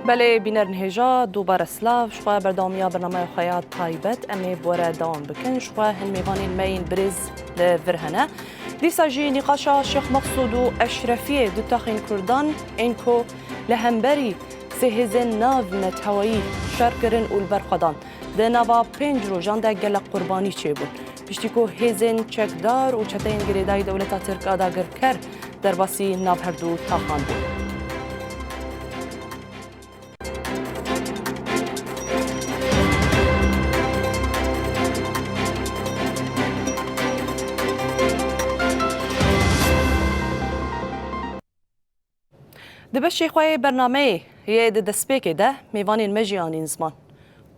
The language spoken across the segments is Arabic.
بله بینر نهجا دوباره سلاف شخوا بردامیا برنامه خیاط تایبت امی بوره دام بکن شخوا هنمیوانی مین برز لورهنه دیسا جی نقاشا شیخ مقصود و اشرفیه دو تاخین کردان اینکو لهمبری سهزن ناو نتهوایی شرکرن اول برخدان ده نوا 5 روزان ده گل قربانی چه بود پشتیکو هزن چکدار و چتین گریدای دولتا ترک آداگر کر در باسی ناو هر دو تاخان بود. دبش خواه برنامه یه دستپیک ده میوانین مجیانین زمان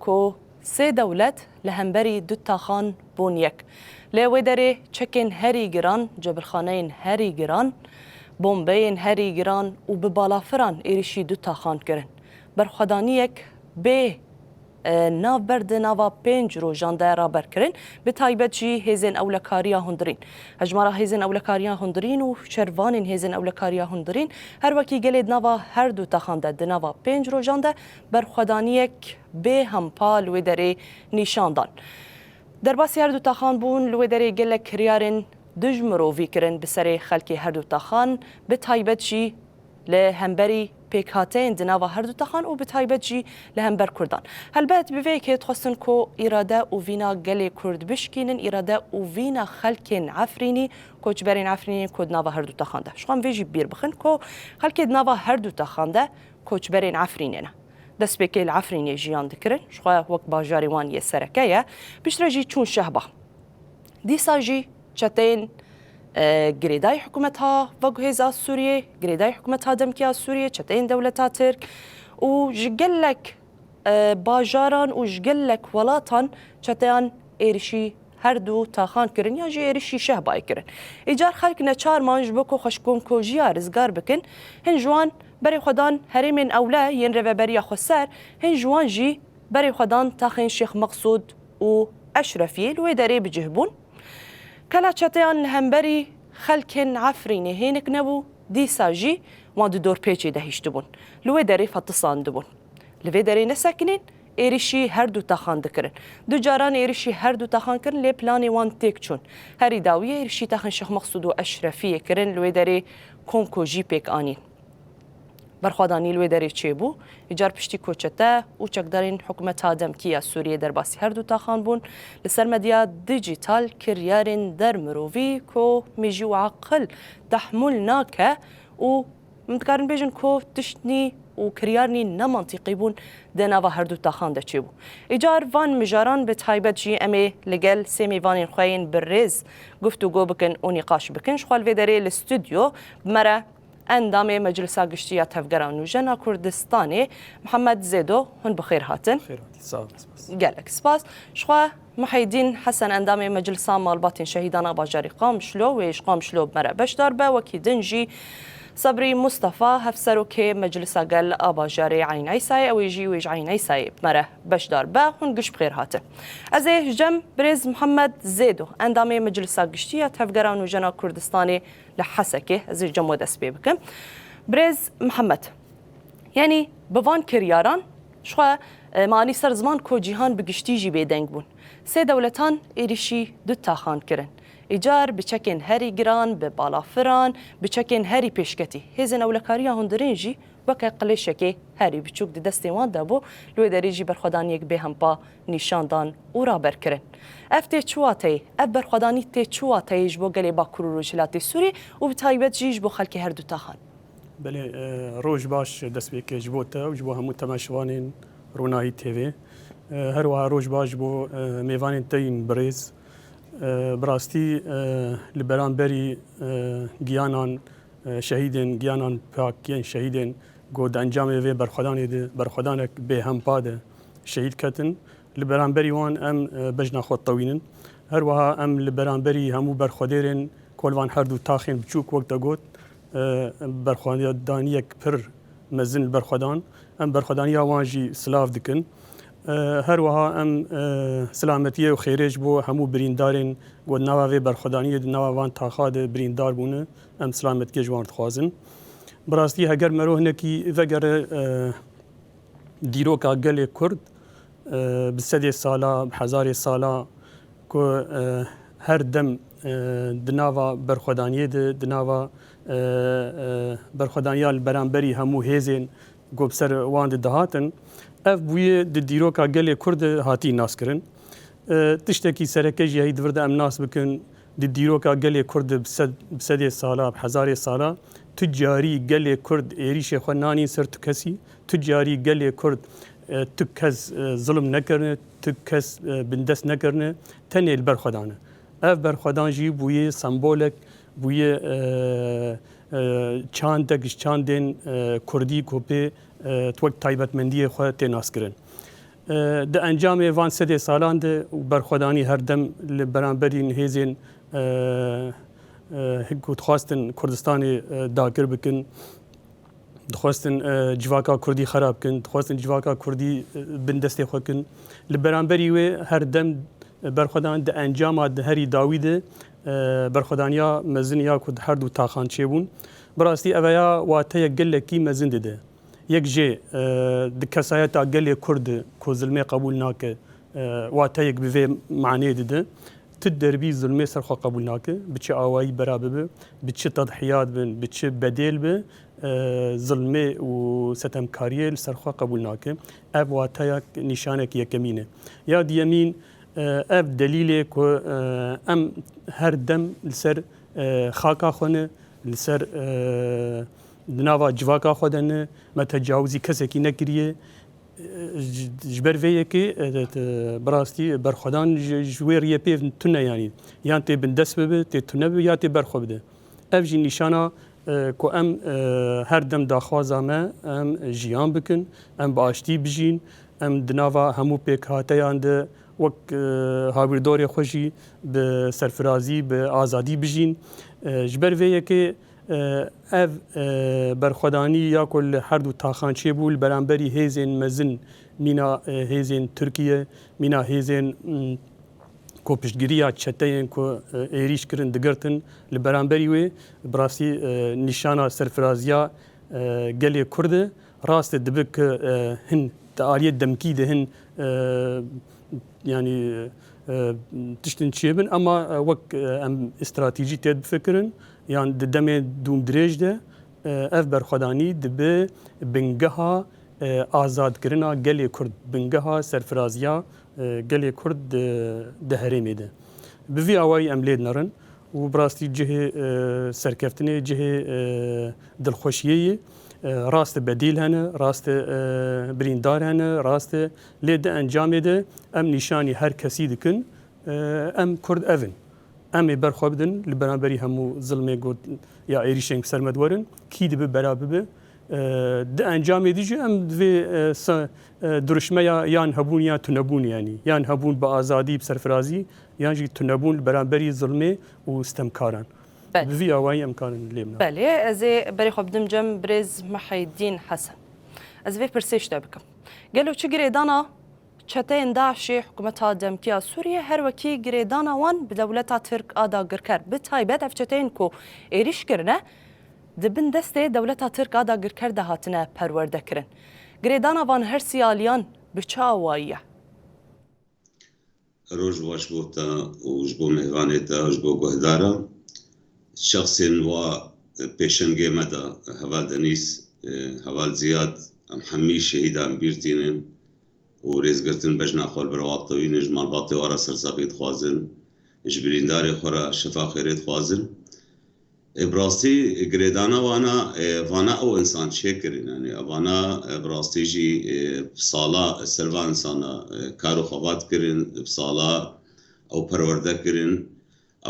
کو سه دولت لهمبری دو تاخان بون یک لیوی داره چکین هری گران جبلخانین هری گران بومبین هری گران و به بالافران ایریشی دو تاخان کرن برخدانی یک به ناو برد ناوا 5 روزان ده را برکرین به تایبت جی هزین اولکاریا هندرین هجمارا هزین اولکاریا هندرین و شروانین هزین اولکاریا هندرین هر وکی گلید ناوا هر دو تخانده ده ناوا 5 روزان ده برخدانی یک به همپا لوی داره نیشاندان در باسی هر دو تخان بون لوی داره گل کریارین دجمرووی کرن بسر خلکی هر دو تخان به تایبت جی لهمبری پیکاتین دنوا هر دو تخان و به تایبت جی لهمبر کردان هلبت بوی که تخصن کو اراده و وینا گلی کرد بشکینن اراده و وینا خلکین عفرینی کوچبرین عفرینی کد نوا هر دو تخان ده شخم ویجی بیر بخن کو خلک نوا هر دو تخان ده کوچبرین عفرینی نه دست بکیل عفرینی جیان دکرن شخوا وقت باجاری وان یه سرکیه بیشتر جی چون شهبه دیسا جی چتین گریدای حکومتها وجهه سوریه گریدای حکومتها دمکیا سوریه چتین دولتا ترک و جگلک باجاران و جگلک ولاتان چتیان ایرشی هر دو تاخان کرن یا جی ایرشی شهبای کرن ایجار خلق نچار مانج بکو خشکون کو جیا رزگار بکن هن جوان بری خدان هریمن اولا ین رو بری خسر هن جوان جی بری خدان تاخین شیخ مقصود و اشرفی لوی داری بجهبون کلا چتیان همبری خلکن عفرینه هینک نبو دیسا جی ما دور پیچی دهیشت بون لوی داری فتصان دبون لوی داری نسکنین ایریشی هر دو تخان دکرن دو جاران ایریشی هر دو تخان کرن لی پلانی وان تیک چون هری داویه ایریشی تخن شیخ مقصود و اشرفیه کرن لوی داری کنکو جی پیک آنین برخوادانی لوی داری چه بو ایجار پشتی کوچته و چکدارین حکومت آدم کیا سوریه در باسی هر دو تاخان بون لسر مدیا دیجیتال کریارین در مرووی کو میجی و عقل تحمل ناکه و متکارن بیجن کو تشتنی و کریارنی نمانطقی بون دنوا هر دو تاخان ده چه بو ایجار وان مجاران به تایبت جی امی لگل سیمی وانین خوین برز گفتو گو بکن و نقاش بکن شخوال ویداری الاستودیو بمره اندام مجلس گشتیات تفگران و جنا کردستانی محمد زیدو هن بخیر هاتن گلک سپاس شخوا محیدین حسن اندام مجلس مالبات شهیدان باجاری قام شلو و ایش قام شلو بمره بشدار با وکی دنجی صبري مصطفى هفسرو كي مجلس قال أباجاري عين عيساي أو يجي ويج عين عيساي بمره بشدار با هنقش بخير هاته أزي جم برز محمد زيدو أندامي مجلس قشتية تفقران وجنا كردستاني لحسكي أزي جم ودس بيبكم برز محمد يعني بوان كرياران شخوا معني سر زمان كو جيهان بقشتيجي بيدنگ بون سي دولتان إيريشي دو تاخان كرن ایجار بچکن هری گران به بالافران بچکن هری پیشکتی هزن اولکاریا هندرینجی وکه قلیشکی هری بچوک دی دستیوان دابو لوی دریجی برخدان یک به هم با نشاندان او را برکرن افته چواتی اف برخدانی ته چواتی جبو گلی با کروروجلاتی سوری و بتایبت جیج بو خلکی هر دو تاخان بله روج باش دست بیک جبوتا و جبو همو تماشوانین رونایی تیوی هر وها روج باش بو میوانین تین بریز براستی لبران بری گیانان شهیدن گیانان پاکین شهیدن گود انجام وی برخدانک به هم پاده شهید کتن لبران بری وان ام بجنا خود طوینن هر وها ام لبران بری همو برخدیرن کلوان هر دو تاخین بچوک وقت گود برخدانیک پر مزن برخدان ام برخدانی وانجی سلاف دکن هر وها ام سلامتی و خیرش بو همو بریندارین گود نواوی برخدانی نواوان تاخاد بریندار بونه ام سلامتی جوان خوازن براستی اگر مروه نکی وگر دیروکا گل کرد بسد سالا بحزار سالا که هر دم دناوا برخودانیه دناوا برخودانیال برانبری همو هیزین گوب سر وان دهاتن اف بوی دیروکا گل کرد هاتی ناس کرن تشتکی سرکه جهی دورده ام ناس بکن دیروکا گل کرد بسد سالا بحزار سالا تجاری گل کرد ایریش خونانی سر تکسی تجاری گل کرد تکس ظلم نکرنه تکس بندست نکرنه تنیل برخودانه اف برخودان جی بوی سمبولک بوی چاندکش چاندین کردی کوپی توک تایبەتمەندی خو تێناس کرن د ئەنجامێ وان سەدێ ساڵان de berxwedanî her dem li beramberîn hêzên ku dixwastin Kurdistanê dagir bikin dixwastin civaka Kurdî xerab bikin dixwastin civaka Kurdî bin destê xwe kin li beramberî wê her dem berxwedan di encama di herî dawî de berxwedaniya mezin ya ku her du taxan çêbûn bi rastî ev ya wateyek gelekî mezin dide yek jê di kesayeta gelê Kurd ku zilmê qebûl nake wateyek bi vê manê dide tu derbî zilmê ser xwe qebûl nake bi çi awayî bera bibe bi çi tedhiyat bin bi çi bedêl bi zilmê û setemkariyê li ser xwe qebûl nake ev wateyek nîşanek yekemîn e ya diyemîn ev delîlê ku em her dem li ser xaka xwe ne li ser di nava civaka xwe de ne me tecawuzî kesekî nekiriye ji ber vê yekê bi rastî berxwedan ji wê riyê pêv tune yanî yan tê bin dest bibe tê tune bibe ya tê berxwe bide ev jî nîşana ku em her dem daxwaza me em jiyan bikin em bi aştî bijîn em di nava hemû pêkhateyan de wek hawirdorê xwe jî bi serfirazî bi azadî bijîn ji ber vê yekê ev berxwedanî ya ku li her du taxan çêbû li beramberî hêzên mezin mîna hêzên Tirkiye mîna hêzên ku piştgiriya çeteyên ku êrîş kirin digirtin li beramberî wê bi rastî nîşana serfiraziya gelê Kurd e rast e dibe ku hin di aliyê demkî de hin yani tiştin çêbin ama wek em stratejî tê bifikirin yan di demê dûm dirêj de ev berxwedanî dibe bingeha azadkirina gelê Kurd bingeha serfiraziya gelê Kurd di herêmê de bi vî awayî em lê nerin û bi rastî cihê serkeftinê cihê dilxweşiyê yê rast bedîl hene rast birîndar hene rast lê di encamê de em nîşanî her kesî dikin em Kurd evin em ê berxwe bidin li beramberî hemû zilmê got ya êrîşên ser me dwerin kî dibe bera bibe di encamê dî jî em divê duruşmeya yan hebûn ya tunebûn yanî yan hebûn bi azadî bi serfirazî yan jî tunebûn li beramberî zilmê û stemkaran bi vî awayî em karin lê binin. Belê ez ê berê xwe bidim cem Birêz Muhîddîn Hesen ez vê pirsê ji te bikim gelo çi girêdana çeteyên Daişê hikûmeta demkiya Sûriye her wekî girêdana wan bi dewleta Tirk a dagirker bi taybet ev çeteyên ku êrîş kirine di bin destê dewleta Tirk a dagirker de hatine perwerde kirin girêdana wan her siyaliyan bi çi awayî ye roj baş bo te û ji bo mêvanê te ji bo guhdaran şexsên wa pêşengê me de heval Denîs heval Ziyad em hemî şehîdan bîrtînin û rêzgirtin bejna xwe bi rewatewîn ji malbatê we re sersaqî dixwazin ji birîndarê xwe re şifa xêrê dixwazin bi rastî girêdana vana ew insan çêkirin yani vana bi rastî jî sala servan insana kar û xebat kirin bi sala ew perwerde kirin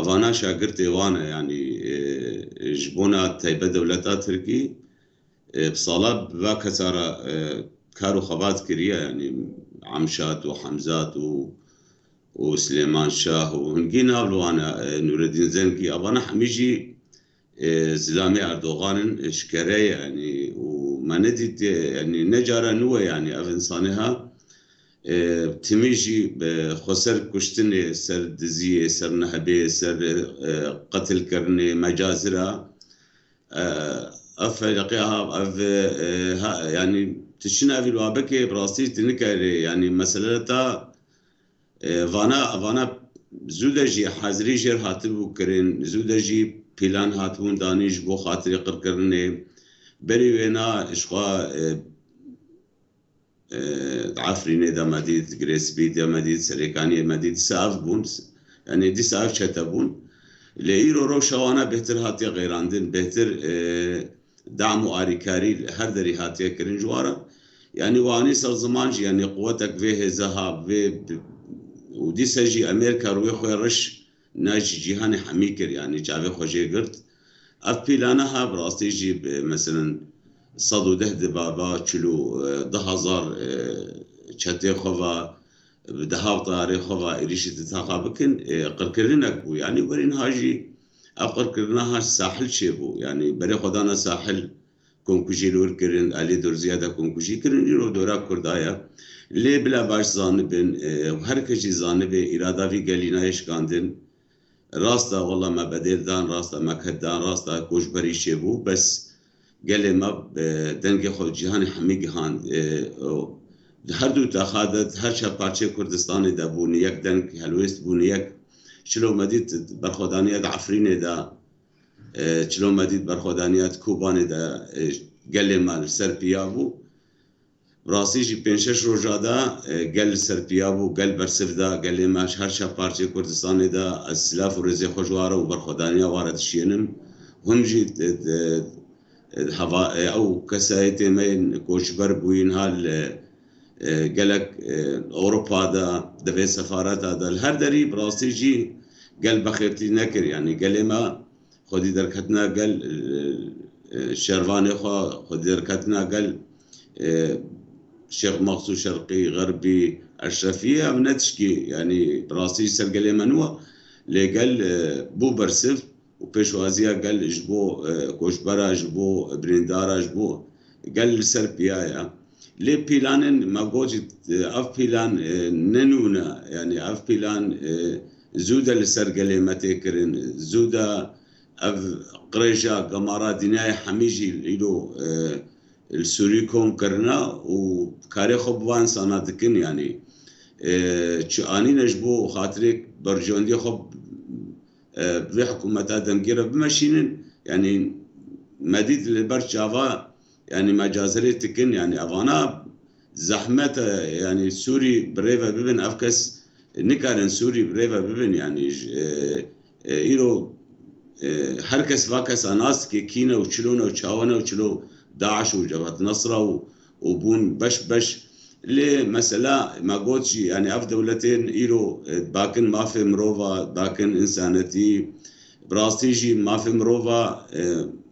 evana şagirtê wan e yani ji bona taybet dewleta Tirkî bi sala ve kesara kar û xebat kiriye yani Amşat û Hemzat û Silêman Şah û hingî nav li wan e Nûreddîn Zenkî evana hemî jî Zilamê Erdoganên şikere yani û me nedît yani ne cara nû e yani ev insanê ha timî jî xwe ser kuştinê ser diziyê ser nehebê ser qetilkirinê mecazira اف لقيها اف يعني تشنا في الوابك براستي تنكر يعني مسألة فانا زودجي حاضري جر هاتبو كرين زودجي بلان هاتبون دانيش بو خاطري قرقرني بري وينا اشقا عفريني دا مديد جريسبي دا مديد سريكاني مديد ساف بون يعني دي ساف شتبون لإيرو روشوانا بهتر هاتي غيراندن بهتر دعم وآريكاري هر دري هاتي كرين جوارا يعني واني سر زمانج يعني قوتك فيه ذهب فيه ودي سجي أمريكا روي خوي رش ناجي جيهاني حميكر يعني جابي خوشي قرت أف بلانها براستي يجيب مثلا صدو ده بابا تشلو 10,000 چتي خوا دهاب طاري خوا إريشي تتاقا بكن قركرينك بو يعني برين هاجي أقركرناها ساحل شيبو يعني بري خدانا ساحل كونكوشي لور كرين علي دور زيادة كونكوشي كرين يرو دورا كردايا لي بلا باش زانبن وهر كشي زانبه إرادا في قلينايش كاندن راستا والله ما بدير دان راستا ما كدان راستا كوش بري شيبو بس قال ما دنگ خود جهان حميق هان هر دو تاخادت هر شب پارچه کردستان دا بون یک دنگ هلوست بون یک چلو مدید برخودانیت عفرین دا چلو مدید برخودانیت کوبان دا قال ما سر پیابو راسي جي پنشش روزا دا قال سر پیابو قال برسف دا قال ما هر شب پارچه کردستان دا اسلاف و رزي خوشواره و برخودانیا وارد شینن هم جي هوا او كسايتي مين كوشبر بوين هال قالك اوروبا دا دفي سفارات هذا الهر دري براسي جي قال بخيرتي نكر يعني قال ما خدي دركتنا قال شرفاني خدي دركتنا قال شيخ مقصود شرقي غربي اشرفيه منتشكي يعني براسي سر قال منو اللي قال بو برسف وبيشوازيا قال جبو كوشبرا جبو بريندارا جبو قال سربيايا لي بيلان ما جوجت اف بيلان ننونا يعني اف بيلان زودا لسرقلي متكرن زودا اف قريجا قمارا دنيا حميجي إلو السوريكم كرنا وكاري خبوان سنادكن يعني اني نجبو خاطرك برجوندي خب في حكومة دمجيرة بمشينن يعني مديد لبرشافا يعني مجازري تكن يعني أفانا زحمة يعني سوري بريفا ببن أفكس نكارن سوري بريفا ببن يعني إيرو هركس فاكس أناس كينا وشلونا وشاونا وشلو داعش وجبهة نصرة وبون بش ليه مسألة ما قلتش يعني أف دولتين إيرو باكن ما في مروفا باكن إنسانتي براستيجي ما في مروفا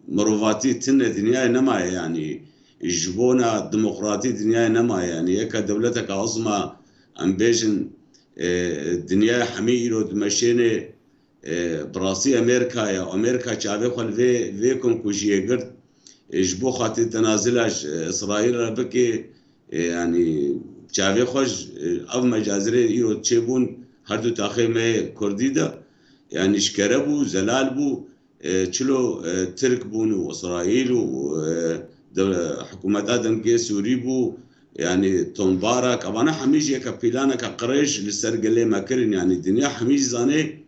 مروفاتي تنة دنيا نما يعني جبونا ديمقراطي دنيا نما يعني يكا دولتك عظمى أمبيجن دنيا حمي إيرو دمشيني براسي أمريكا يا أمريكا شعبي خل فيكم كوشي قرد جبو خاطي تنازلش إسرائيل ربكي يعني شعبي خوش أو مجازري إيرو تشيبون هردو تاخيمة كردي دا يعني شكربو زلال بو چلو ترك بون وإسرائيل وحكومة آدم كي سوري بو يعني تنبارك أبانا حميجي كبيلانا كقريش لسرقلي مكرن يعني الدنيا حميجي زاني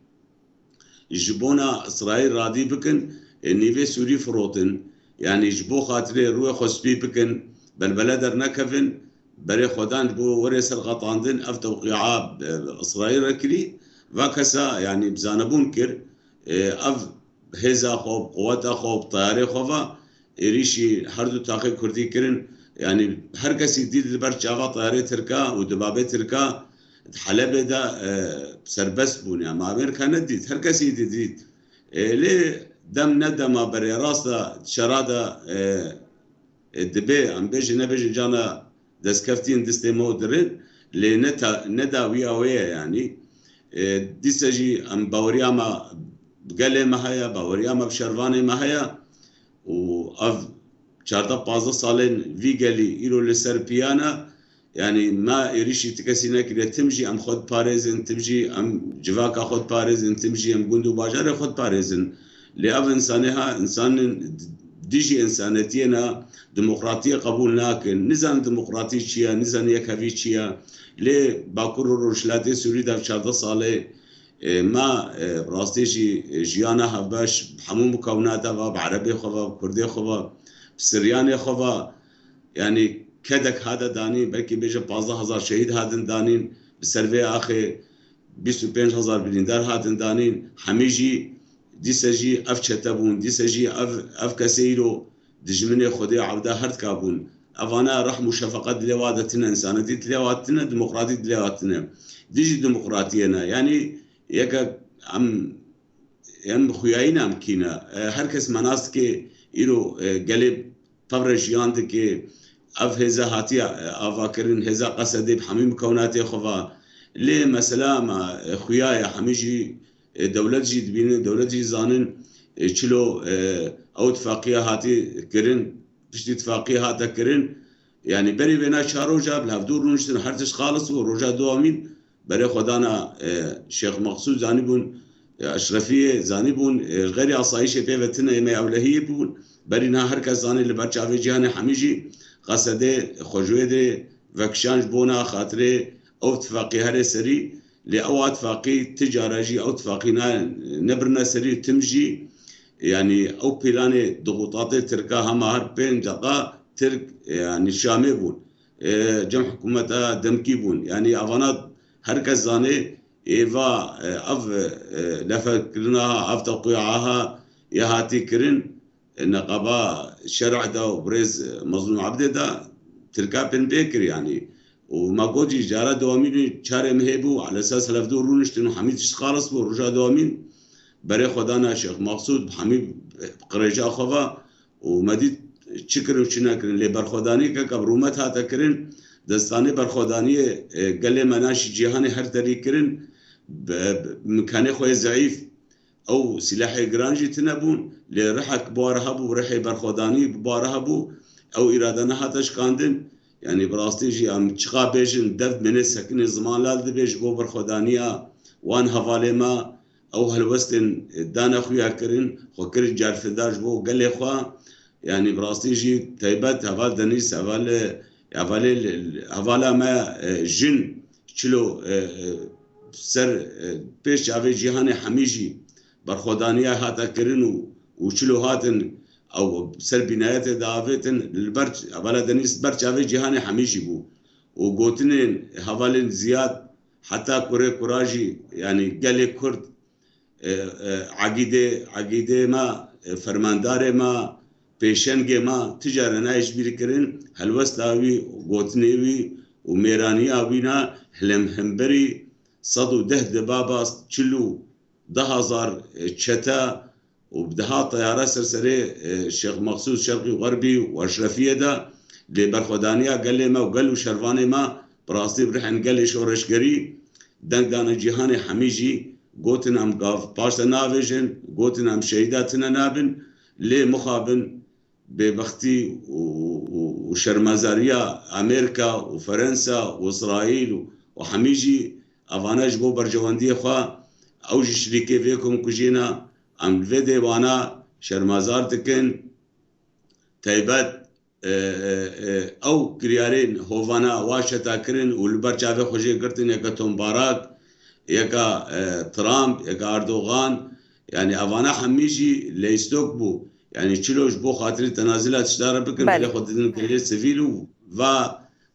يجبونا إسرائيل راضي بكن نيفي سوري فروتن يعني يجبو خاطري روي خسبي بكن بالبلدر نكفن بري خدان بو وريس الغطاندن اف توقيعات اسرائيل ركلي وكسا يعني بزانبون كر اف هزا خوب قوتا خوب طياري خوفا يريشي هردو تاقي كردي كرن يعني هر كسي ديد البرشافا طياري تركا ودبابي تركا حلب دا سربس بون يعني ما امريكا نديد هر كسي ديد ليه دم ندما بري راسا شرادا دبي ام بيجي نبيجي جانا دسكفتين دستيمو درين لي ندا ويا يعني ديسجي ام باورياما بقالي ما هيا باورياما بشرفاني ما هيا و اف شاردا 15 سالين في قالي يرو لسربيانا يعني ما يريشي تكسينا كده تمشي ام خد باريزن تمشي ام جواكا خد باريزن تمشي ام قندو باجار خد باريزن لأف إنسانها إنسان ديجي إنسانيتينا ديمقراطية قبول ناكن نزان ديمقراطي چيا نزان يك هفي چيا لي باكور روشلاتي سوري دا 14 سالة ما براستيجي جيانا هباش بحمو مكوناتها بعربي خوا بكردي خوا بسرياني خوا يعني كدك هذا دانين بلكي بيجا 15000 شهيد هادن دانين بسرفي آخي 25000 بليندار هادن دانين حميجي ديسجي اف چتبون ديسجي اف كسيرو دجمني خدي عبدا هرت كابون افانا رحم وشفقه دلواتنا انسانيتي دلواتنا ديمقراطيه دلواتنا ديجي ديمقراطينا يعني يك ام خوياينا مكينا هركس مناسك يرو قلب فبرجياند كي اف هزا هاتيا افاكرين هزا قصدي بحميم كوناتي خفا ليه مثلا ما خويايا حميجي دولت جي دبين دولت جي زانن چلو او اتفاقية هاتي كرن بشتي اتفاقية هاتا كرن يعني بري بينا شارو جاب لهفدور نشتن هرتش خالص ورجا دوامين بري خدانا شيخ مقصود زانبون اشرفية زانبون غير عصايشة بيفتنا يمي اولهية بون برينا هركز زاني لبرچاوي جهان حميجي قصده خوجوه ده وكشانج بونا خاطره او اتفاقية هري سري لأو اتفاقي تجارجي او اتفاقي نبرنا سري تمجي يعني او بلان ضغوطات تركا هما هر بين دقا ترك يعني شامي بون جمع حكومة دمكي بون يعني افانات هركز زاني ايفا اف لفكرناها اف توقيعها يهاتي كرن نقابة شرع دا وبريز مظلوم عبده دا تركا بن بيكر يعني وما قوجي جارة دوامين چاره مهبو على اساس هلفدو رونشتنو حميد خالص بو رجا دوامين بري خدانا شيخ مقصود حميد قريجا خوا ومديد شكر وشناكرن اللي برخداني كبرومت هاتا كرن دستاني برخداني قال مناش جهاني هر تري كرن بمكاني خوي ضعيف او سلاح جرانجي تنبون لرحك بارهبو ورحي برخداني بارهبو او ارادنا هاتش كاندن يعني براستي جي ام تشقا بيجن دف من سكن زمان لال بيج بو برخدانيا وان حواله ما او هلوستن دانا خويا كرين خو كري جار فداج بو قال لي خو يعني براستي جي تيبات هوال دنيس هوالا ما جن چلو سر بيش اوي جهان حميجي برخدانيا هاتا كرين وچلو هاتن او سر بنايات دعوتن البرج اولا دنيس برج اوي جهان حميجي بو وقوتنين هوالين زياد حتى كوري كوراجي يعني قال كرد عقيده ما فرماندار ما پیشنگ ما تجاره نایش بیرکرین هلوستاوی قوتنیوی و میرانی آوینا هلم همبری 110 دباباست چلو 10,000 چتا و بدها طيارة سرسري الشيخ مقصود شرقي وغربي واشرفيه دا لبرخدانيا قال لي ما وقال له شرفاني ما براستي برحن قال لي شورشقري دانا جهاني حميجي قوتنا ام قاف باشا نافيجن قوتنا ام شهيداتنا نابن لي مخابن ببختي وشرمازاريا امريكا وفرنسا واسرائيل وحميجي افاناج بو برجواندي خوا اوج شريكي فيكم كجينا ام الفيدي وانا شرمازار تكن تايبات او كريارين هوفانا واشتا كرن والبرچاوي خوشي كرتن يكا تومباراك يكا ترامب يكا اردوغان يعني افانا حميجي ليستوك بو يعني تشلوش بو خاطر تنازلات اشتاره بكم بلي خدن كلي سيفيلو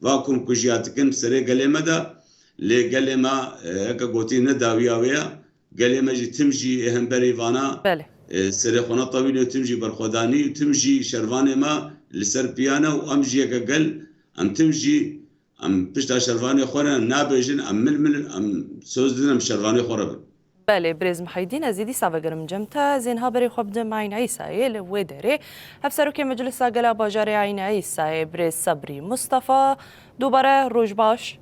واكم كجياتكن بسري قليمدا لي قليما هكا قوتي نداوياويا قليما جي تمجي همبري فانا بله سري خونا طويل وتمجي برخداني وتمجي شرفاني ما لسر بيانا وامجي هكا قل ام تمجي ام بشتا شرفاني خونا نابجن ام ململ ام سوزدن ام شرفاني خوربن بله برز محيدين ازيدي سافقرم جمتا زين هابري خبد معين عيسى يل ودري هفسروكي مجلس قلا باجاري عين عيسى برز صبري مصطفى دوباره روجباش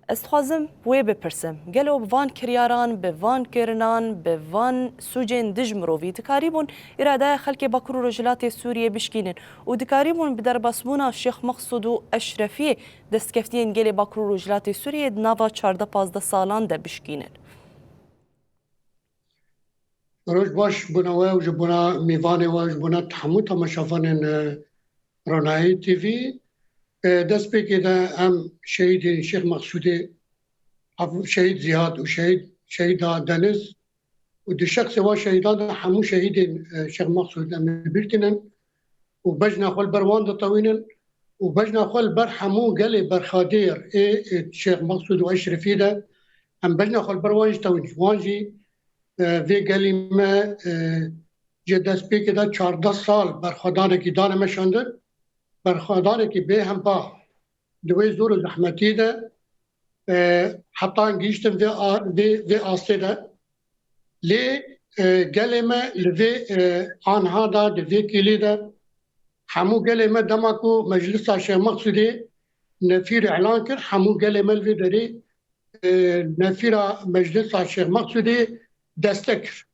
استخوازم وی بپرسم گلو بوان کریاران بوان کرنان بوان سوجین دجمروفی دکاریبون اراده خلک باکرو رجلات سوریه بشکینن و دکاریبون بدر باسمونا شیخ مقصود و اشرفی دستکفتین گل باکرو رجلات سوریه ناوا 14-15 سالان ده بشکینن. روش باش بنا و جبنا میوان و جبنا تحمل تماشافان رونایی تیوی دست به ده هم شهید شیخ مقصودی شهید زیاد و شهید دنیز و دو شخص و شهیدان همو شهید شیخ مقصود هم بیرتنن و بجنا خال بروان دطوینن و بجنا خال بر همو قلي برخادير شيخ مقصود و اشرفي ده هم بجنا خال بروان دطوین وانجي في قلي ما جدس بي كده 14 سال برخادانه کی دانه مشاندن برخادانه کی به هم با دوی زور زحمتی ده حتی گیشتم في آسته ده لی قلي ما لفي آنها ده لفي كيلي ده همو قال ما دماكو مجلس الشيخ مقصودي نفير اعلان كر همو قال ما الفي دري نفير مجلس الشيخ مقصودي دستكر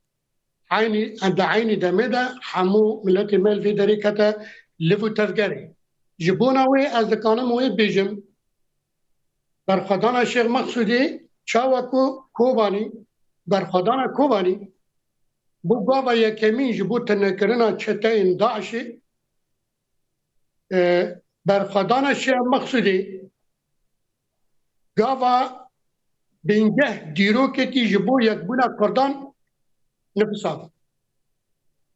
عيني عند عيني دمدا همو ملتي مال في دري كتا لفو تفجري جبونا وي از كانم وي بيجم برخدان الشيخ مقصودي شاوكو كوباني برخدان كوباني بو بابا يكمين جبو تنكرنا تشتين داعشي برخدان شیخ مقصودی گاوا بینگه دیروکتی جبو یک بونا کردان نفساد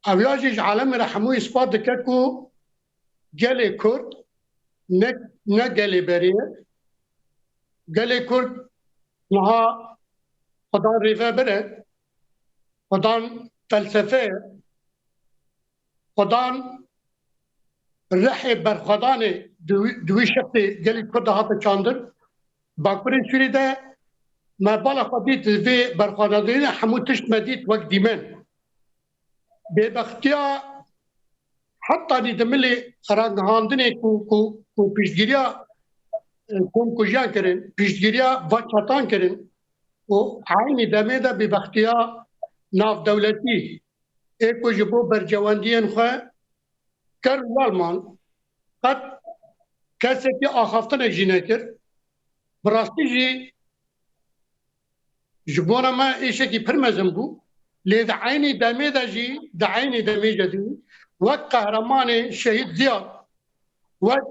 اویاجیش عالم رحمو اثبات دکر کو گل کرد نه گل بریه گل کرد نها خدان ریفه بره خدان فلسفه خدان رحي برخدانه دوی شخص گلی کرد هات چاندر باکورین سوری ده ما بالا خدیت في برخدانه همو تشت مدید وقت دیمن ببختیا حتی دیدملی رنگهاندنه کو پیشگیریا کم کجان کرن پیشگیریا وچاتان کرن و عینی دمه ده ببختیا ناف دولتی ایکو جبو برجواندین خواه کر والمان قد کسی که آخافتن جینه کرد براستی جی جبونا ما ایشه که پرمزم بو لید عینی دمی دا جی دا عینی دمی جدی وقت قهرمان شهید زیاد وقت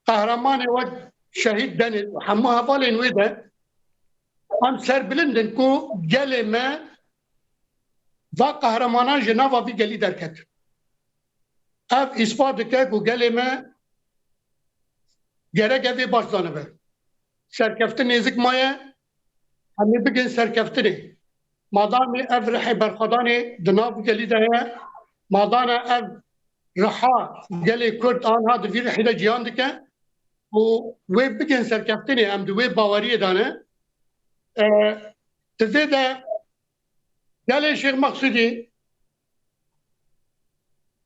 قهرمان وقت شهید دنید همه حوالین ویده هم سر بلندن کو گلی ما و قهرمانان جناوا بی گلی درکت اف اثبات که کو گلی ما gerek evi başlanı be. Serkeftin ezik maya hemi bigin serkeftini. Madami ev rihi berkadani dinav geli de he. Madana ev riha geli Kürt anha di vir rihi de cihan dike. Bu ve bigin serkeftini em de ve bavariye dane. Tize de geli Şeyh Maksudi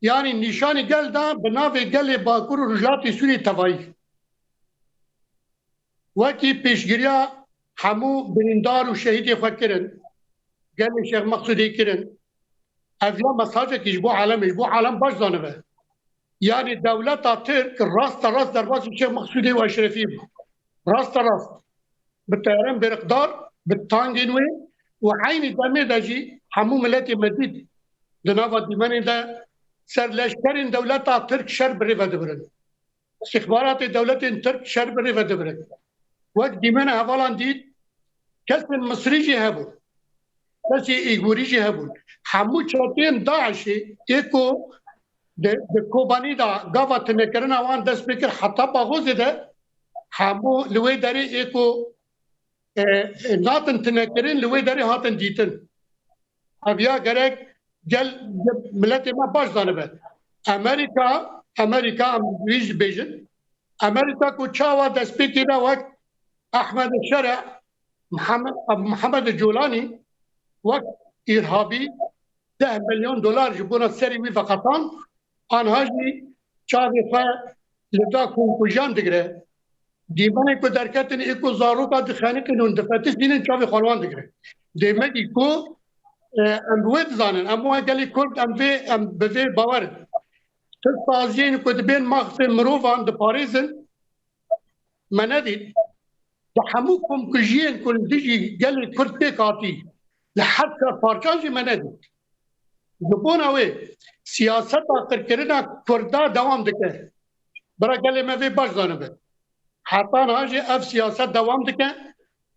yani nişani gel da binavi geli Bakur Rujati Suri Tavayı. وکی پیشگیریا همو بریندار و شهیدی خود کرن گلی شیخ مقصودی کرن اولا مساجه که جبو عالم باش زانه به یعنی دولت ترک راست در باز شیخ مقصودی و اشرفی راست به تهران برقدار به تانگینوی و عینی دمه دا جی همو ملت مدید دناوا دیمانی دا سر لشکرین دولت ترک شر بری وده برن استخبارات دولت ترک شر بری وده برن وقت دیمن حوالان دید کسی مصری جی هبو کسی ایگوری جی هبو همو چاتین داعشی ایکو ده کوبانی دا گاوا تنکرن آوان دست بکر حتی باغوزی ده همو لوی داری ایکو ناتن تنکرن لوی داری هاتن دیتن اویا گرک گل ملت ما باش دانه به امریکا ویج بیجن امریکا کو چاوا دست بکر وقت احمد الشرع محمد الجولاني وقت ارهابي 10 مليون دولار جبونا سري وي فقطان ان هاجي چاوي فا لدا كونكوجان دغره ديمانه کو درکتن اكو زاروكا دخاني قانون دفتش دين چاوي خلوان دغره ديمه اكو ام ويد زانن ام قالي كورد ام بفي باور تفازين کو بين مخفي مروفان د باريزن منادي هموكم كجين كل ديجي قال كرت بيكاتي لحتى بارجانجي منادي جبونا وي سياسة كركرنا كردا دوام دكه برا كلمة في باش ظنبه حتى ناجي اف سياسة دوام دكه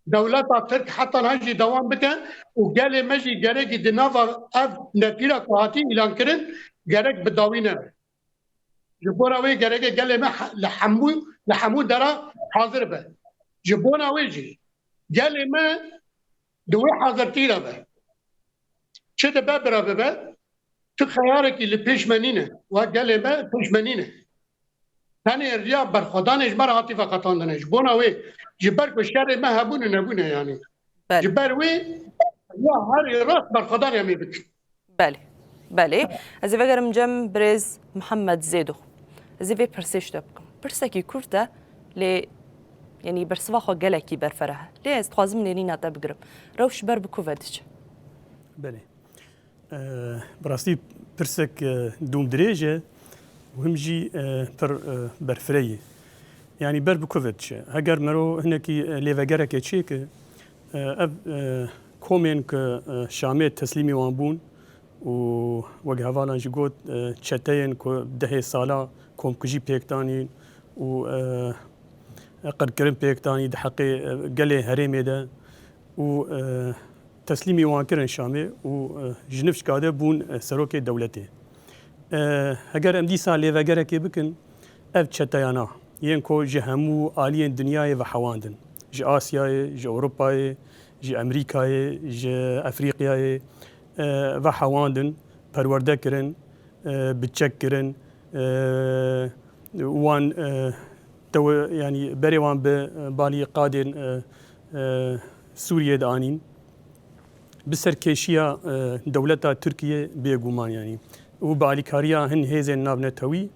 دولة ترك حتى ناجي دوام بكه وقال مجي جرك دنافا اف نتيرا كواتي اعلان كرن جرك بداوينه جبونا وي جرك قال ما لحمو درا حاضر به جبونا ويجي قال ما دوي حاضر تيرا به شد بابرا به تو خيارك اللي بيشمنينه وقال ما بيشمنينه ثاني الرياض برخدان اجبار عاطفه قطاندنه جبونا وي جبر بالشر ما هبون نبونه يعني بله جبر وي يا هاري راس برخدان يمي بك بله از وگرم جم برز محمد زيدو از وی پرسش دبکم پرسکی کرده لی یعنی برسوا خو گلکی برفره لی از خوازم نینی نتا بگرم روش بر بکوودش بله براستی پرسک دوم درێژە و هەمژی پڕ بەرفرەیە یعنی بەر بکوڤێتشە هەگەر مرۆ هەنێکی لێڤەگەرەکێ چێکە ئەv کۆمێن کە شامێت تەسلیمی وان بوون و وەک هەواڵان ژ گوت چەتەیەن دەهێ ساڵا کۆمکوژی پێکتانین و قەرکردن پێکتانی دحەقێ گەلێ هەرێمێدا و تسلیمی وان کردن شامێ و ژنفش کاده بوون سەرۆکێ دەولەتێ هەگەر ئەم دیسا لێڤەگەرەکێ بکن ئەv چەتەیانە یەن کۆ ji hemû aliyên dinyayê ve hewandin ji Asyayê ji Ewropayê ji Amerîkayê ji Efrîqyayê ve hewandin perwerde kirin bi çek kirin wan yani berê wan bi balî qadên Sûriyê de anîn bi serkêşiya dewleta Tirkiye bêguman yani û bi alîkariya hin hêzên navnetewî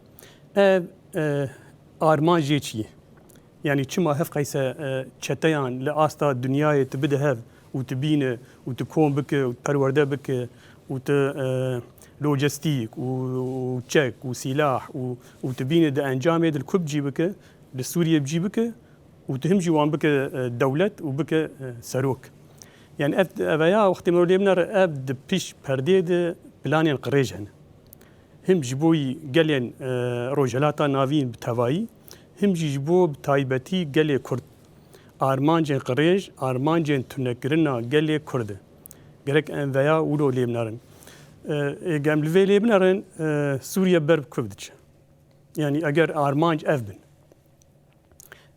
ev arman jê çi ye yani çima hev qeyse çeteyan li asta dunyayê tu bide hev û tu bîne û tu kom bike û perwerde bike û tu lojistîk û çek û sîlah û tu bîne di encamê dil ku bicî bike li Sûriye bicî bike û tu him jî wan bike dewlet û bike serok yani evaya wextê me lê binare ev di pîş perdê de planên qirêj hene him ji bo gelên rojhilata navîn bi tevayî him jî ji bo bi taybetî gelê Kurd armancên qirêj armancên tunekirina gelê Kurd e gerek em veya wilo lê binarin gem li vê lê binarin Sûriye ber bi ku diçe yani eger armanc ev bin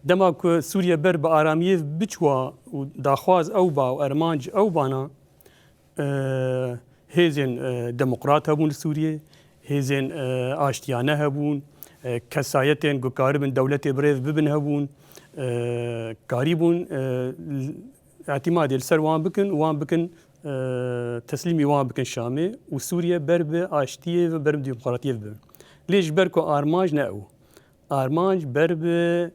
dema ku Sûriye ber bi aramiyê biçwa û daxwaz ew ba û ermanc ew bana hêzên demokrat hebûn li Sûriye hêzên aştiyane hebûn kesayetên ku karibin dewletê birêv bibin hebûn karî bûn etimadê li ser wan bikin wan bikin teslîmî wan bikin Şamê û Sûriye ber bi aştiyê ve ber bi demokratiyê bibin lê ji ber ku armanc ne ew armanc ber bi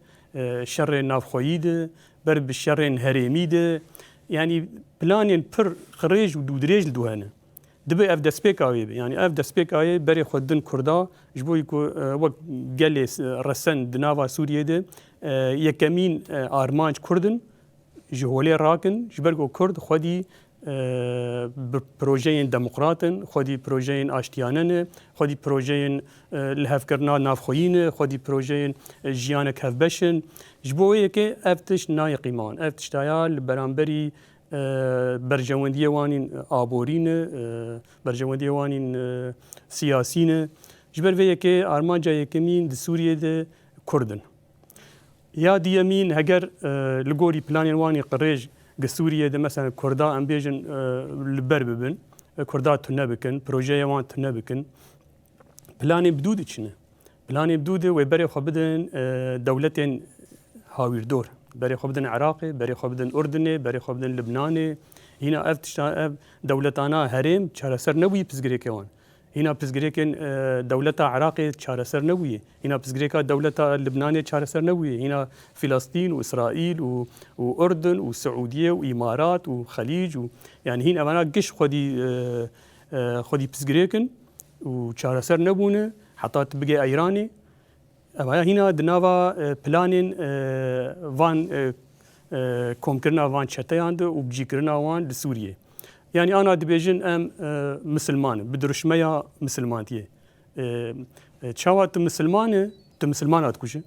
şerên navxweyî de ber bi şerên herêmî de yani planên pir qirêj û dûdirêj li dû hene dibe ev destpêka wê be yani ev destpêka wê berê xwe din Kurda ji bo ku wek gelê resen di nava Sûriyê de yekemîn armanc Kurdin ji holê rakin ji ber ku Kurd xwedî bi projeyên demokratin xwedî projeyên aştiyane ne xwedî projeyên li hevkirina navxweyî ne xwedî projeyên jiyanek hevbeş in ji bo wê yekê ev tişt nayeqîman ev tiştaya li beramberî berjewendiyê wanîn aborî ne berjewendiyê wanîn siyasî ne ji ber vê yekê armanca yekemîn di Sûriyê de Kurdin ya diyemîn heger li gorî planên wanî qirêj di Sûriyê de mesela Kurda em bêjin li ber bibin Kurda tune bikin projeyê wan tune bikin planê bidû diçine planê bidû de wê berê xwe bidin dewletên hawîrdor berê xwe bidin Iraqê berê xwe bidin Urdunê berê xwe bidin Libnanê hîna ev tişta ev dewletana herêm çareser nebûyî pizgirêkê wan hîna pizgirêkên dewleta Iraqê çareser nebûye hîna pizgirêka dewleta Libnanê çareser nebûye hîna Filastîn û İsraîl û Urdun û Siûdiye û İmarat û Xelîc û yani hîn evana giş xwedî pizgirêkin û çareser nebûne heta tu bigê Eyranê evaya hîna di nava planên van komkirina van çeteyan de û bicîkirina wan li Sûriyê يعني أنا دبيجن أم مسلمان بدرشمية مسلمانتيه تشاوات مسلمانات كوشة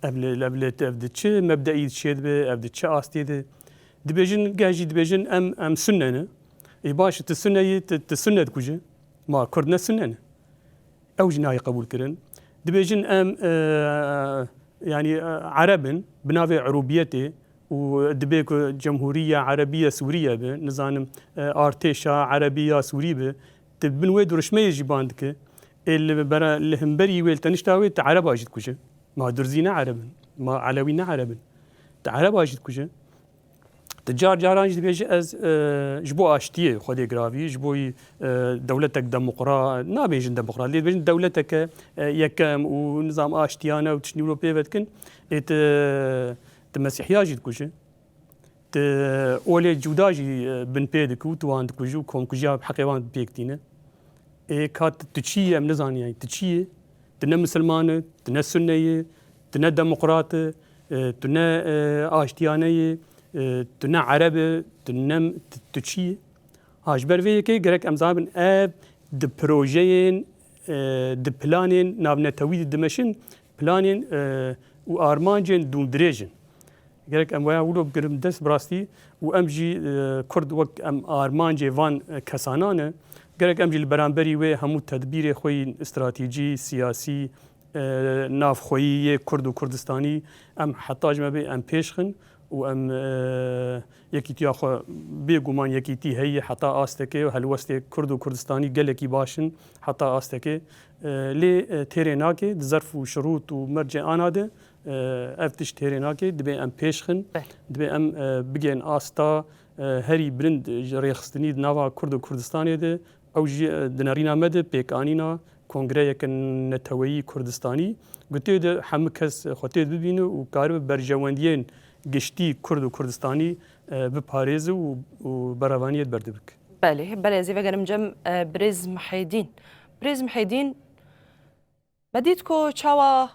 قبل تشي مبدئي تشيد به قبل تشي آستيده دبيجن جاجي دبيجن أم سنة يباش السنة كوشة ما كردنا سنة أو جناي قبول كرن دبيجن أم يعني عربن بنافع عروبيته ودبيك جمهورية عربية سورية بنظام ارتشا عربية سورية به تبنوي درشمية جباندك اللي برا اللي همبري ويلتنشتاوي تعرب اجد كوجه ما درزينا عربن ما علوينا عربن تعرب اجد كوجه تجار جاران جد بيجي از جبو اشتيه خدي جرافي جبوي دولتك ديمقراط نا بيجن ديمقراط لي بيجن دولتك يكم ونظام اشتيانه وتشنيولو بيفتكن ات المسيحيه جد كوجه ت اولي جوداجي بن بيدك وتوان كوجو كون كوجا بحقيوان بيكتينه كات تشيه من نظام يعني تشيه تنا مسلمانه تنا سنيه تنا ديمقراطه تنا اشتيانيه تنا عربي تنا تشيه هاش برفيه كي غرك امزابن اب د بروجين د بلانين نابنا تويد دمشن بلانين و ارمانجن دون دريجن غرك ام ويا ولو بقرم دس براستي وامجي كرد وقت ام ارمانجي فان كسانانه غرك امجي البرامبري وي همو تدبير خوي استراتيجي سياسي ناف خوي كرد وكردستاني ام حتاج ما بي ام بيشخن وام يكيتي اخو بيغمان يكيتي هي حتى استكي وهلوستي كرد وكردستاني قالكي باشن حتى استكي لي تيريناكي ظرف وشروط ومرجع اناده افتش تيريناكي دبي ام بيشخن دبي ام بيجين استا هري برند ريخستني نافا كرد وكردستاني ده او دنارينا مد بيكانينا كونغري يكن نتوي كردستاني قلت ده حمكس خطيت ببينه وكارب برجواندين گشتی کرد و کردستانی بپارێز و بەڕەوانیت بەردەبک. بله زیوه گرم جم برز محیدین بدید که چاوا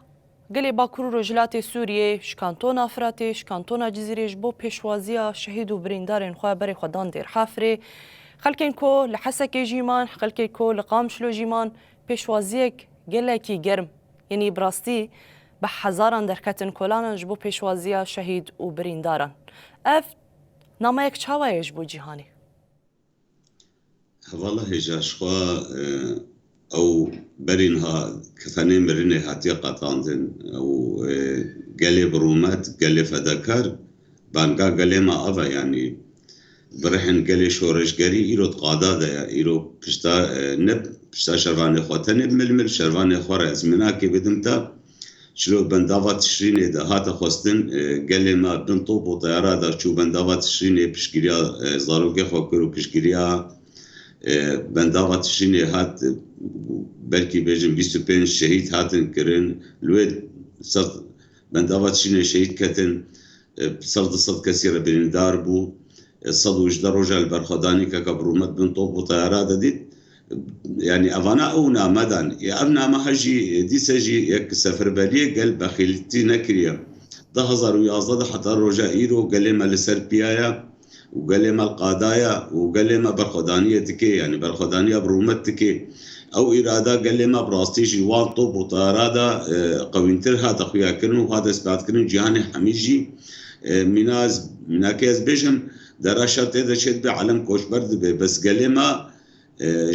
گلی باکور و رجلات سوریه شکانتونا فراتی شکانتونا جزیریش بو پیشوازیا شهید و بریندارین خواه بری خودان دیر حافره خلکین که لحسک جیمان خلکین که لقامشلو جیمان پیشوازیک گلکی گرم یعنی براستی به هزاران درکتن کلان جبو پیشوازیا شهید و برینداران اف نامه یک چاوایش بو جیهانی والله هجاش خوا او برينها كثانين بريني هاتيا قطاندن او قالي برومات قالي فدكر بانقا قالي ما افا يعني برحن قالي شورش قالي ايرو تقادا دا ايرو بشتا نب بشتا شرفاني خواتني بململ شرفاني خوار ازمناكي بدمتا شلو بندافات تشريني دا هاتا خوستن قالي ما بنطوب وطيارا دا شو بندافات تشريني بشكريا زاروكي خوكرو بشكريا بندافات تشريني هات بلكي بيجن 25 شهيد هاتن كرن الويد صرت بندافات تشريني شهيد كتن صرت كثيرة بين داربو صد وجدار رجال برخداني كبرومت بنطوب وطيارا دا ديت يعني أفانا أونا مدن يا أبنا ما هجي دي سجي يك سفر باليه قال بخيلتي نكريا ده هزار ويازد حتى رجاء إيرو قال لي ما لسربيايا وقال لي ما القادايا وقال لي ما برخدانية تكي يعني برخدانية برومت تكي أو إرادة قال لي ما براستي جوان طوب وطيرادا قوينتر هذا خويا كرنو وهذا إثبات كرنو جهاني حميجي مناكيز بيجم دراشات إذا شد بعلم كوش برد بس قال لي ما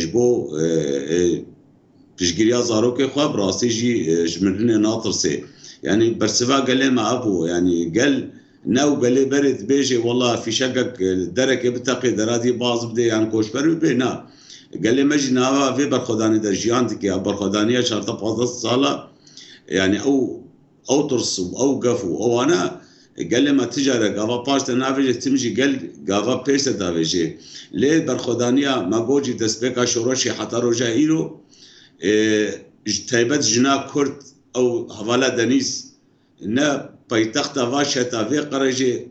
جبو بشجريا زاروكي خواب براسي جي جمرني ناطر سي يعني برسفا قال لي ما ابو يعني قال ناو قال لي برد بيجي والله في شقك درك بتقي درادي باز بدي يعني كوش برد بينا قال لي مجنا في برخداني درجيانتك يا برخدانيه شرطه باز صاله يعني او ترس او قفو او انا قال لي ما تجارة قافا باشتا نافجة تمشي قال قافا بيستا دافجة ليه برخدانيا ما قوجي دسبيكا شورشي حتى رجا إيرو تايبت جنا كرد أو حوالا دنيس نا بايتختا واشتا في قرجي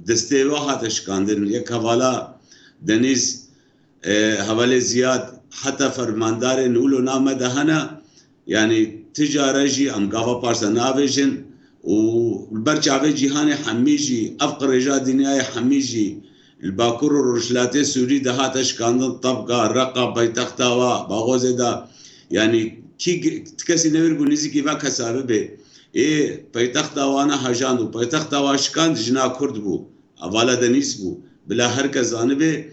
دستي واحد اشكاندن يك حوالا دنيس حوالي زياد حتى فرماندار نقولو نامه دهنا يعني تجارة جي أم قافا باشتا نافجن والبرجع في جهاني حميجي أفقر رجال دنياي حميجي الباكور والرشلاتي سوري دهاتش كان طبقة رقة بيتختاوا باغوزي دا يعني كي تكسي نمر بونيزي كيفا كسابه به ايه بيتختاوا انا هجاندو بيتختاوا شكاند جنا كرد بو اوالا دنيس بو بلا هركز زانبه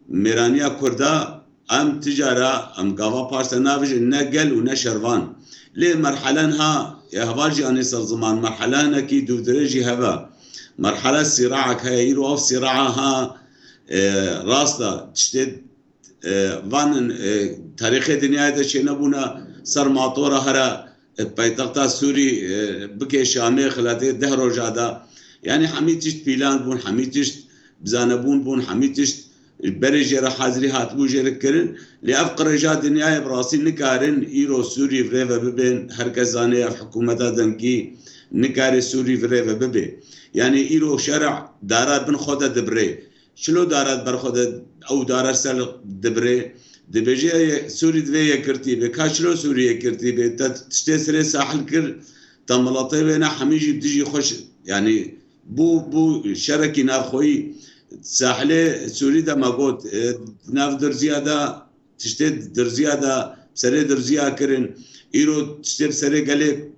ميرانيا كردا ام تجارة ام قاوا بارسنافج نقل ونشروان ليه مرحلة يا هواجي اني صار زمان مرحلة كي دو درجي هوا مرحلة صراعك هاي يروح صراعها راستا تشتد وان تاريخ الدنيا ده شيء نبونا صار ماطورة هرا بيتقطع سوري بكي شامي خلاته ده رجادا يعني حميتشت بيلان بون حميتشت بزانبون بون حميتشت بريجي راح حاضري هاتبو جركرن لأفقر رجال الدنيا براسي نكارن إيرو سوري فريفا ببين هركزاني في حكومة دنكي نكاري سوري فريفا ببين يعني إيرو شرع دارات بن خودة دبري شلو دارات بر خودة أو دارات سل دبري دبجي سوري دوية كرتيبه كاشلو سوري كرتيبه تشتسري ساحل كر تملطي بينا حميجي بتجي خوش يعني بو شركي ناخوي ساحله سوري دا ما قلت ناف درزيا دا تشتد درزيا دا سري درزيا كرن إيرو تشتد سري قالك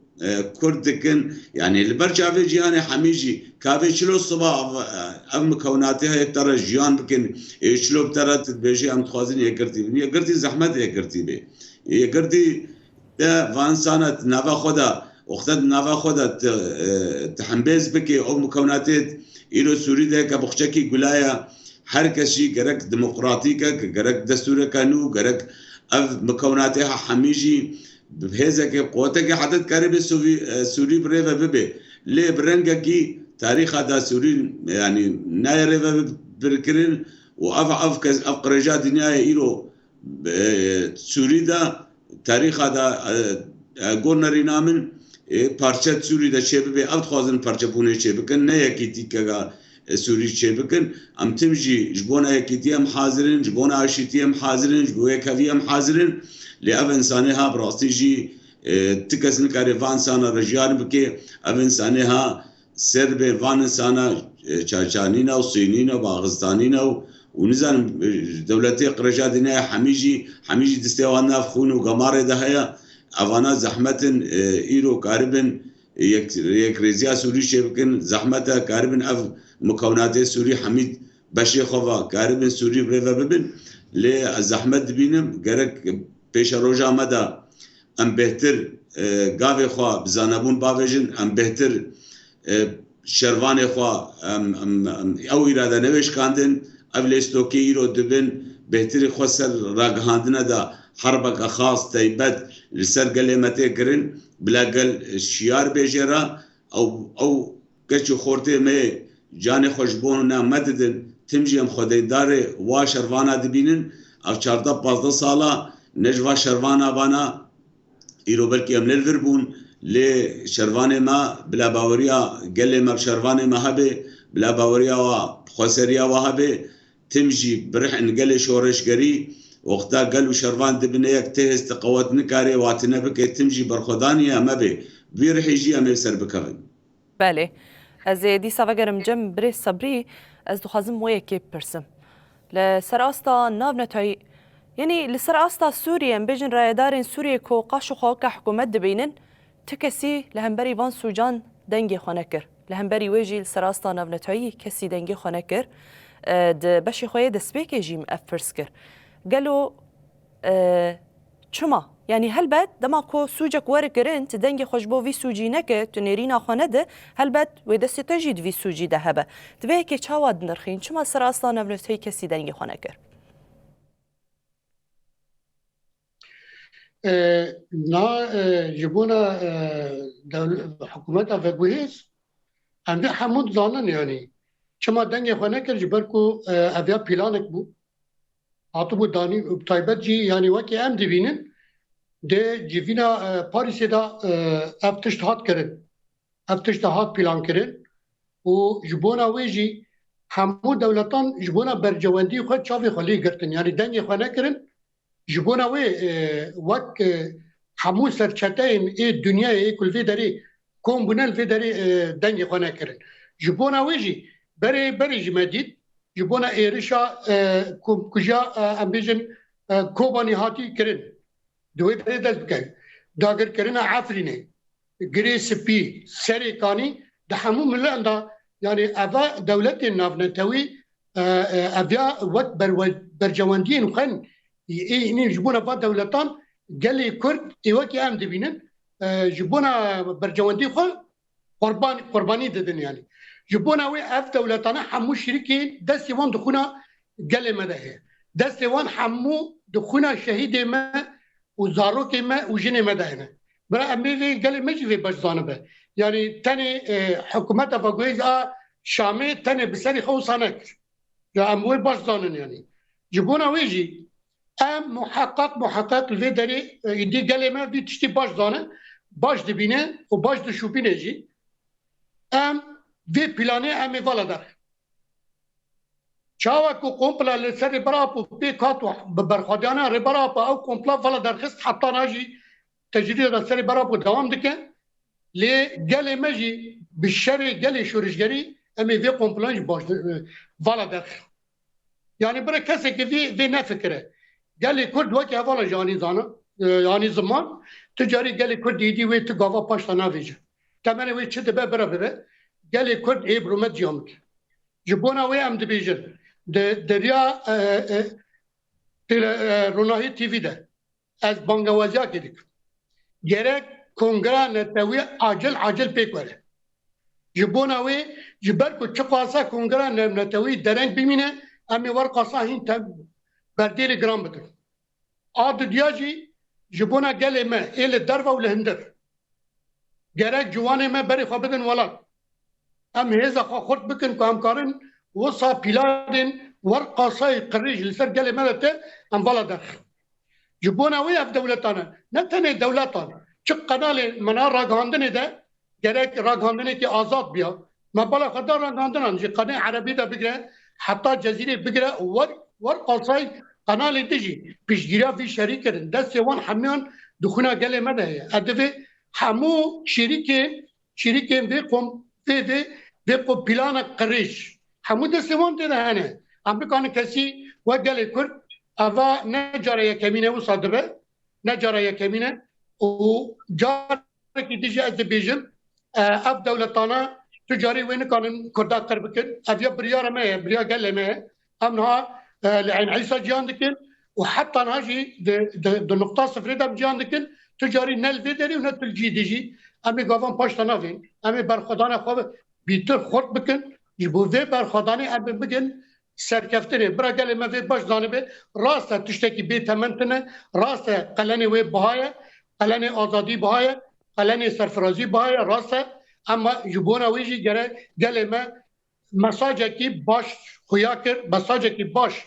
كردكن يعني البرجع في جياني حميجي كافي شلو الصباح ام مكوناتها ترى جيان بكن شلو ترى تبيجي ام تخازن يكرتي زحمت يكرتي به يكرتي ده فانسانه نافا خدا وقت نافا خدا تحمبز بكي او مكوناتات إلو سوري ده كبخشكي قلايا هر كشي جرك ديمقراطيكا جرك دستور كانو جرك اف مكوناتها حميجي بهذا قوتك حدد قريب سوري بريفا ببي ليه برنجا كي تاريخ هذا سوري يعني نايريفا بركرين وأف قرجات دنيا إيرو سوري دا تاريخ هذا قرنري نامن پارچه سوری دا چه ببی افت خوازن پارچه پونه چه بکن نه یکیتی که سوری چه بکن ام تمجی جبون یکیتی هم حاضرین جبون عاشیتی هم حاضرین جبون یکوی هم حاضرین لأف انسانه ها براستی جی تکس نکاری وان انسانه رجیان بکی اف انسانه ها سر به وان انسانه چاچانینا و سینینا و باغستانینا و نزان دولتی قرجات دنیا حمیجی دستیوان ناف خون و گماره ده هیا اوانا زحمتن ایرو کاربن یک رزیا سوری شبکن زحمتا کاربن اف مکونات سوری حمید بشی خوا کاربن سوری بريفا ببن لی زحمت بینم گرک پیش روزا مدا ام بهتر گاوی خوا بزانبون باوجن ام بهتر شروان خوا او اراده نوش کاندن اولیستوکی ایرو دبن بهتر خسر راگهاندنه دا حربك خاص تيبد لسر قلمتي كرن بلا قل شيار بيجرا او كشو خورتي مي جاني خوشبونا مددن تمجي ام خدي داري وا شروانا دبينن او 14 سالا نجوا شروانا بانا ايرو بلكي ام للفربون لي شرواني ما بلا باوريا قل ما بشرواني ما هبي بلا باوريا و خسريا وهبي تمجي برح نقل شورش قري وقتا قالوا شروان دبنيك تهز تقوت نكاري واتنا بك تمجي برخدانيا ما بي بيرح يجي ام يسر بكفي بله از دی سوگرم جم بری صبری از دو خازم وی کی پرسم لسر استا ناو نتای یعنی لسر استا سوریه بجن رایدارین سوریه کو قاشو خو که حکومت دبینن تکسی لهمبری وان سوجان دنگی خانه کر لهمبری ویجی لسر استا ناو نتایی کسی دنگی خانه کر د بشی خوی دسپیک جیم افرس کر قالوا چما يعني هل بعد دما كو سوجك ورقرن تدنجي خوشبو في سوجي نك تنيرينا خانده هل بعد ودست تجد في سوجي دهبه تبي كي چاواد نرخين چما سر اصلا نبلتي كسي دنجي خانه كر نا جبونا حكومتها في بوهيس عند حمود زانن يعني چما دنجي خانه كر جبركو ابيا بلانك بو عطبو دانی بتایبت جی یعنی وکی ام دبینن ده جیوینا پاریسی دا افتشت هات پلان کرن و جبونا ویجی همو دولتان جبونا برجواندی خود چاوی خالی گرتن یعنی دنگی خواه نکرن جبونا وی وک همو سرچته ای دنیا ای کل وی داری کون بونل وی داری دنگی خواه نکرن جبونا ویجی بری جمدید جبونا إيرشا كوجا أمبيجن كوباني هاتي كرن دوي بريدز بكاي داغر كرنا عفريني جريس بي سري كاني دحمو من لعندا يعني أبا دولتي نافنتوي أبيا وقت برجواندين وخن إني جبونا بعض دولتان قال لي كرد إيوكي أم دبينن جبونا برجواندي خو قرباني ددن يعني جبونا وي اف دولتنا حمو شريكي دستي وان دخونا قال ما ده دستي وان حمو دخونا شهيد ما وزاروك ما وجني ما ده برا امي قال ما جي باش زانبه يعني تاني حكومه فاغويز شامي تاني بسري خوصانك يا اموي باش زانن يعني جبونا ويجي ام محقق الفيدري يدي قال ما في تشتي باش زانه باش دبينه وباش دشوبينه جي ام في بلاني ام فالادر شاوكو كومبلا لسري برابو بيكاتو ببرخدانا ربرابو او كومبلا فالادر خست حتى ناجي تجديد السري برابو دوام دكه لي قال ماجي بالشري قال شورشجري امي في كومبلانج باش فالادر يعني برا كاسك في نفكره قال لي كرد وكي هفالا جاني زانا يعني زمان تجاري قال لي كرد يدي وي تقافا باشتا نافيجا تمنى وي تشد برا قال لي كرد ايه برومت جامك جبونا وي ام دبيجن دريا روناهي تي في ده از بانگوازیا كدك gerek kongre netawi acil pekvere jibona wê ji ber ku çi qasa kongre netawi dereng bimîne em ê war qasa hîn te berdêrê giran bikin a diya jî ji bona gelê me ê li derve û li hindir gerek ciwanê me berê xwe bidin welat em hêza xwe xurt bikin ku em karin wisa pîladên war qasayê qirî ji li ser gelê me de te em vala derxin ji bona wê ev dewletane ne tenê dewletan çi qenalê mena ragihandinê de gerek ragihandinekî azad biya me bala xwe da ragihandinan ji qenê erebî de bigire heta cezîrê bigire war qasayê qenalê de jî piştgiriya vî şerî kirin destê wan hemiyan dixwîna gelê me de heye ev divê hemû şîrîkên vê ku plana qirêj hemû destê wan tê de hene em bikanin kesî we gelê Kurd ava ne cara yekemîne wisa dibe ne cara yekemîne û carekî dijî ez dibêjim ev dewletana tu carî wê nikanin Kurda qir bikin ev ya biryara me ye biriya gelê me ye em niha li Eyn Îsa ciyan dikin û heta niha jî di nuqta sifrê de ciyan dikin tu carî ne li vê derê û ne tu li cî dijî em ê gavan paş te navên em ê berxwedana xwe bîtir xurt bikin ji bo vê berxwedanê em ê bigin serkeftinê bira gelê me vê baş zanibe rast e tiştekî bêtemen tune rast e qelenê wê biha ye qelenê azadî biha ye qelenê serfirazî biha ye rast e ama ji bona wê jî gerek gelê me mesajekî baş xuya kir mesajekî baş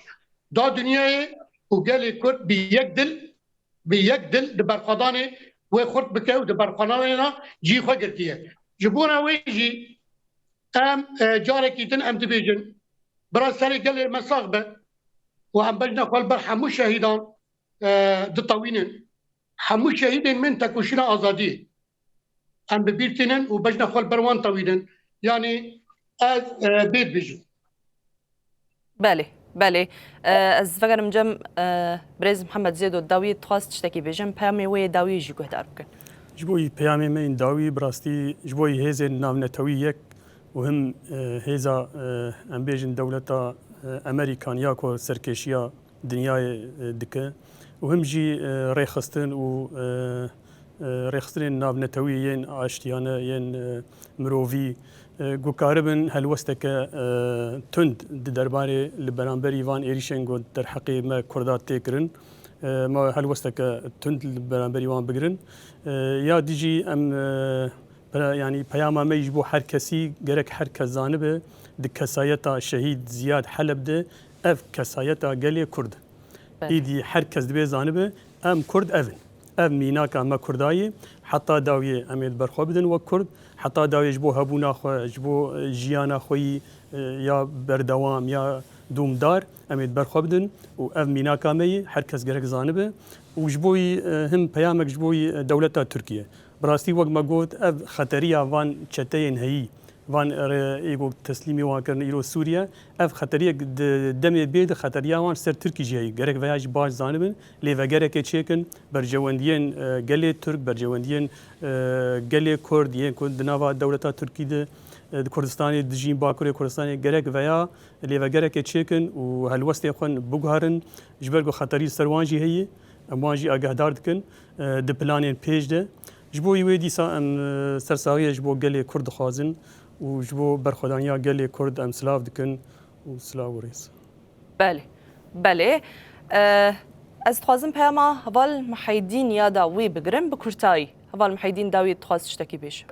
da dunyayê û gelê Kurd bi yek dil di berxwedanê wê xurt bike û di berxwedanê cî xwe girtiye ji bona wê jî em carekî din em dibêjin برا سري قال لي مساغبه وهم بجنا قال بر حمو شهيدان دطوينن حمو شهيدين من تكوشنا ازادي ام ببيرتنن وبجنا قال بروان طويلن يعني از بيت بيجن بله از فکر مجم برز محمد زید و داوی خواست تشتکی بجم پیامی وی داوی جی گهدار بکن جبوی پیامی من داوی براستی جبوی هیز ناونتوی یک وهم هیزا ام بیجن دولتا امریکان یا کو سرکشیا دنیای دکه وهم جی ریخستن و ریخستن ناونتوی ین آشتیانه ین مروی گوکاربن هلوستک تند درباره لبرانبری وان ایریشن گود در حقی ما کردات تکرن ما هلوستک تند لبرانبری وان بگرن یا دیجی ام يعني بياما ما يجبو هر كسي جرك هر كزانبه دي كسايتا شهيد زياد حلب ده اف كسايتا قالي كرد ايدي هر كس دبي زانبه ام كرد اف ميناكا ما كرداي حتى داويه ام البرخو بدن وكرد حتى داويه جبو هبونا خو جبو جيانا خوي يا بردوام يا دوم دار ام البرخو بدن و اف ميناكا مي هر كس جرك زانبه وجبوي هم بيامك جبوي دولتا تركيا براستي وقت ما قلت اف خطريه وان تشتين هي وان ایگو تسلیمی وان کردن ایرو سوریه اف خطریه دم بید خطریه وان سر ترکی جایی گرک ویاج باش زانبن لی و گرک چیکن برجواندین گلی ترک برجواندین گلی کرد یه کند نوا دولتا ترکی ده کردستانی دجین باکوری کردستانی گرک ویا لی و گرک چیکن و هلوستی خون بگهارن جبرگو خطری سروانجی هیه اموانجی آگهدار دکن د پلانین پیش ده جبو یوی دیسا ام سرساویه جبو گلی کرد خوازن و جبو برخودانیا گلی کرد ام سلاف دکن و سلاف وريس. بله از تخوازم پیاما هوال محیدین یا داوی بگرم بکرتایی هوال محیدین داوی تخواز تشتکی بیش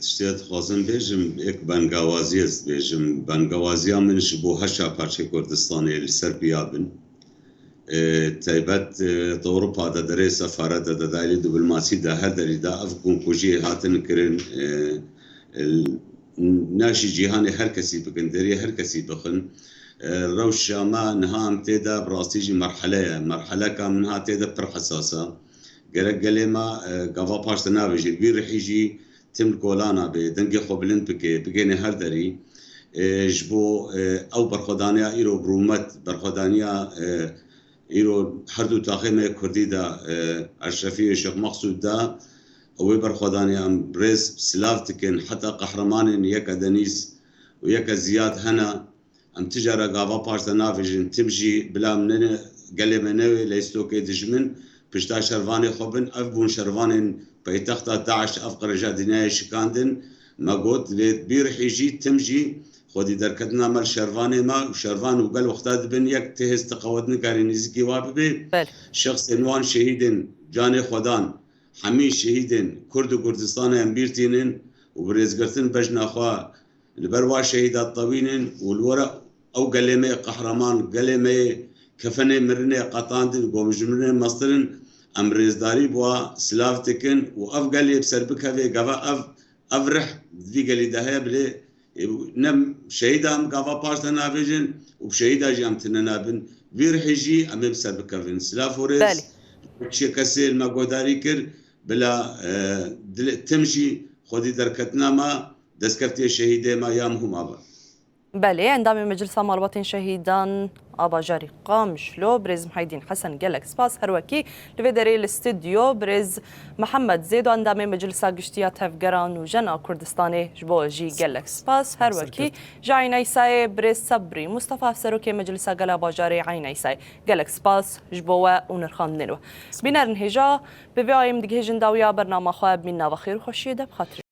تشتیت خوازم بیجم ایک بنگاوازی است بیجم بنگاوازی هم منش بو هشا پارچه کردستانی لسر بیابن تایبەت ئەوروپا دەدەرێ سەفارەت دەدایلی دیبلۆماسی دا هەر دەریدا ئەف کۆنکۆژیە هاتن کردن ناشی جیهانی هەر کەسی بکەن دەری هەر کەسی بخن ڕەوشەمە نهام تێدا بڕاستیژی مەرحەلەکە منها تێدا پڕ حەساسە گەرەک گەلێمە گاوا پاش نابێژێ بیرحیژی تم کۆلانە بێ دەنگی خۆ بلند بگەێنێ هەر دەری ji bo ew berxwedaniya îro birûmet berxwedaniya îro her du taxê me Kurdî da Eşrefî Şex Mexsûd da wê berxwedaniya em birêz silav dikin heta qehremanên yeka Denîs û yeka Ziyad hene em ti jara gava paş de navêjin tim jî bila min gelê me newê lêstokê dijmin pişta şervanê xwe bin ev bûn şervanên paytexta Daeş ev qirêja dinyayê şikandin me got lê bîrihî jî tim jî خودی درکتنا مال شروانی ما و شروان و قل وقتا دبن یک تهست قوت نکاری نزدیکی واب بی شخص نوان شهیدن جان خودان همین شهیدن کرد و کردستان هم بیرتینن و برزگرتن بجنا خواه لبروا شهیدات طوینن و الورا او قلمه قهرمان قلمه کفنه مرنه قطاندن قوم جمرنه مصدرن امرزداری بوا سلاف تکن و اف قلی بسر بکوه قوا اف رح دی قلی دهه بلی نم شهيدا ام قافا باشتا نافجن وبشهيدا جام تننابن فير حجي ام بسر بكفن سلافوريس شي كسيل ما قداري كر بلا تمشي خودي دركتنا ما دسكرتي شهيده ما يام هم ابا بله اندام مجلس مالباتين شهيدان آبا جاری قام شلو برز محیدین حسن گلک سپاس هر وکی لودری الاستودیو برز محمد زید و اندام مجلس گشتیات هفگران و جنا کردستانی جبو جی گلک سپاس هر وکی جاین ایسای برز صبری مصطفی افسروکی مجلس گل آبا جاری عین ایسای گلک سپاس جبو و نرخان ننو بینرن هجا به ویم دیگه جنداویا برنامه خواب من نوخیر خوشیده بخاطر